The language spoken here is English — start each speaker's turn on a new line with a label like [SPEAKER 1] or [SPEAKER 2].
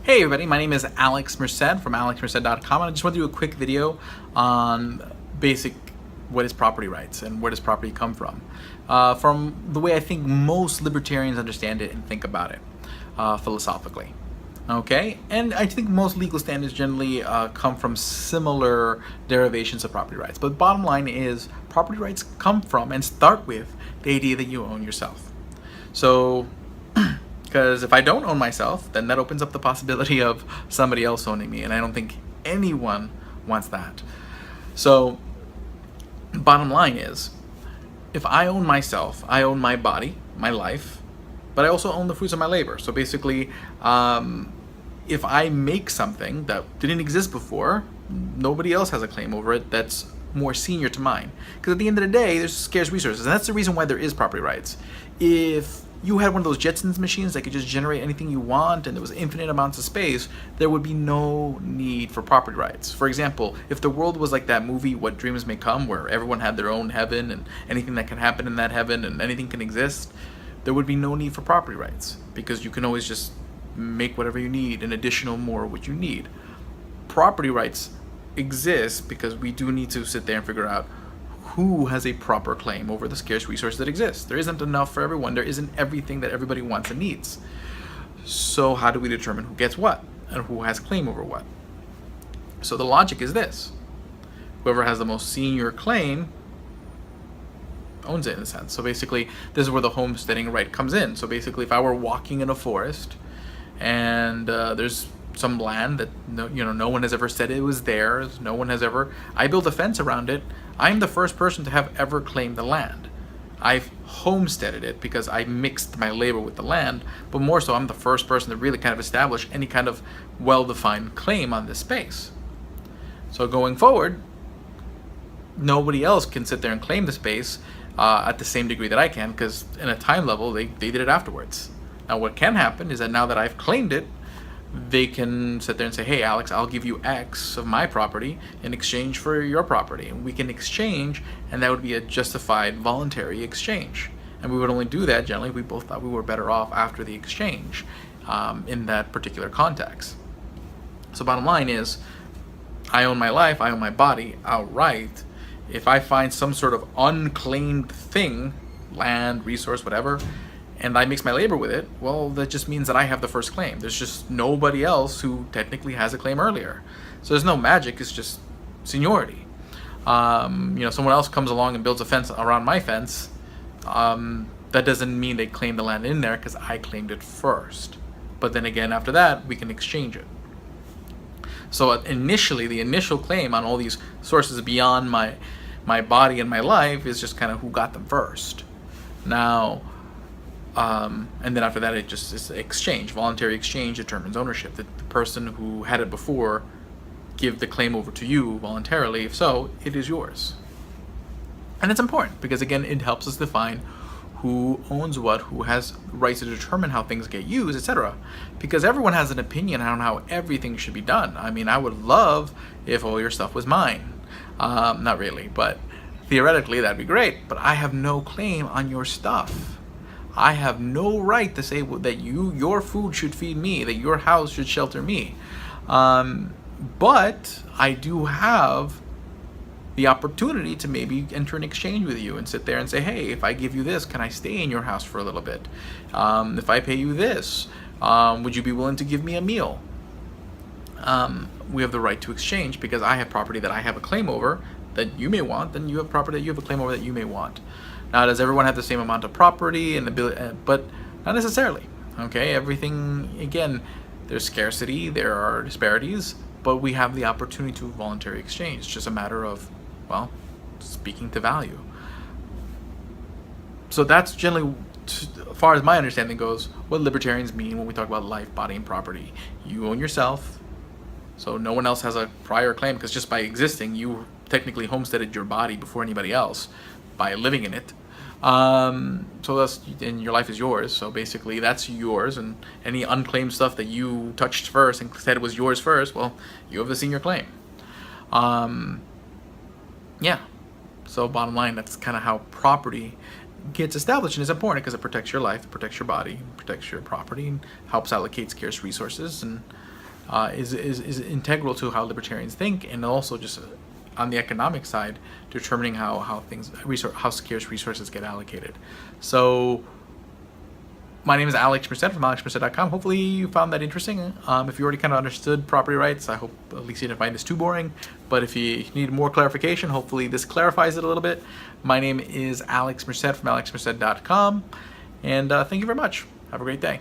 [SPEAKER 1] Hey everybody, my name is Alex Merced from alexmerced.com, and I just want to do a quick video on basic what is property rights and where does property come from the way I think most libertarians understand it and think about it philosophically. Okay, and I think most legal standards generally come from similar derivations of property rights, but bottom line is property rights come from and start with the idea that you own yourself. So because if I don't own myself, then that opens up the possibility of somebody else owning me, and I don't think anyone wants that. So bottom line is, if I own myself, I own my body, my life, but I also own the fruits of my labor. So basically, if I make something that didn't exist before, nobody else has a claim over it that's more senior to mine. Because at the end of the day, there's scarce resources, and that's the reason why there is property rights. If you had one of those Jetsons machines that could just generate anything you want and there was infinite amounts of space, there would be no need for property rights. For example, if the world was like that movie What Dreams May Come, where everyone had their own heaven and anything that can happen in that heaven and anything can exist, there would be no need for property rights, because you can always just make whatever you need and additional more what you need. Property rights exist because we do need to sit there and figure out who has a proper claim over the scarce resource that exists. There isn't enough for everyone. There isn't everything that everybody wants and needs. So how do we determine who gets what and who has claim over what? So the logic is this: whoever has the most senior claim owns it, in a sense. So basically, this is where the homesteading right comes in. So basically, if I were walking in a forest and there's some land that no one has ever said it was theirs, no one has ever, I build a fence around it, I'm the first person to have ever claimed the land. I've homesteaded it because I mixed my labor with the land, but more so I'm the first person to really kind of establish any kind of well-defined claim on this space. So going forward, nobody else can sit there and claim the space at the same degree that I can, because in a time level they did it afterwards. Now what can happen is that now that I've claimed it, they can sit there and say, hey Alex, I'll give you X of my property in exchange for your property, and we can exchange, and that would be a justified voluntary exchange. And we would only do that generally if we both thought we were better off after the exchange in that particular context. So bottom line is, I own my life, I own my body outright. If I find some sort of unclaimed thing, land, resource, whatever, and I mix my labor with it, well, that just means that I have the first claim. There's just nobody else who technically has a claim earlier. So there's no magic, it's just seniority. Someone else comes along and builds a fence around my fence. That doesn't mean they claim the land in there, because I claimed it first. But then again, after that, we can exchange it. So initially, the initial claim on all these sources beyond my body and my life is just kind of who got them first. Now, and then after that, it just is exchange. Voluntary exchange determines ownership. The person who had it before give the claim over to you voluntarily. If so, it is yours. And it's important because, again, it helps us define who owns what, who has rights to determine how things get used, etc. Because everyone has an opinion on how everything should be done. I mean, I would love if all your stuff was mine. Not really, but theoretically that'd be great. But I have no claim on your stuff. I have no right to say that your food should feed me, that your house should shelter me. But I do have the opportunity to maybe enter an exchange with you and sit there and say, hey, if I give you this, can I stay in your house for a little bit? If I pay you this, would you be willing to give me a meal? We have the right to exchange because I have property that I have a claim over that you may want, then you have property that you have a claim over that you may want. Now, does everyone have the same amount of property and ability? But not necessarily. Okay, everything, again, there's scarcity, there are disparities, but we have the opportunity to voluntary exchange. It's just a matter of, well, speaking to value. So that's generally, as far as my understanding goes, what libertarians mean when we talk about life, body, and property. You own yourself, so no one else has a prior claim, because just by existing, you technically homesteaded your body before anybody else by living in it. So that's, and your life is yours. So basically that's yours, and any unclaimed stuff that you touched first and said was yours first, well, you have the senior claim. Yeah. So bottom line, that's kind of how property gets established, and it's important because it protects your life, it protects your body, it protects your property, and helps allocate scarce resources, and is integral to how libertarians think, and also just on the economic side, determining how scarce resources get allocated. So my name is Alex Merced from alexmerced.com. Hopefully you found that interesting. If you already kind of understood property rights, I hope at least you didn't find this too boring. But if you need more clarification, hopefully this clarifies it a little bit. My name is Alex Merced from alexmerced.com. And thank you very much. Have a great day.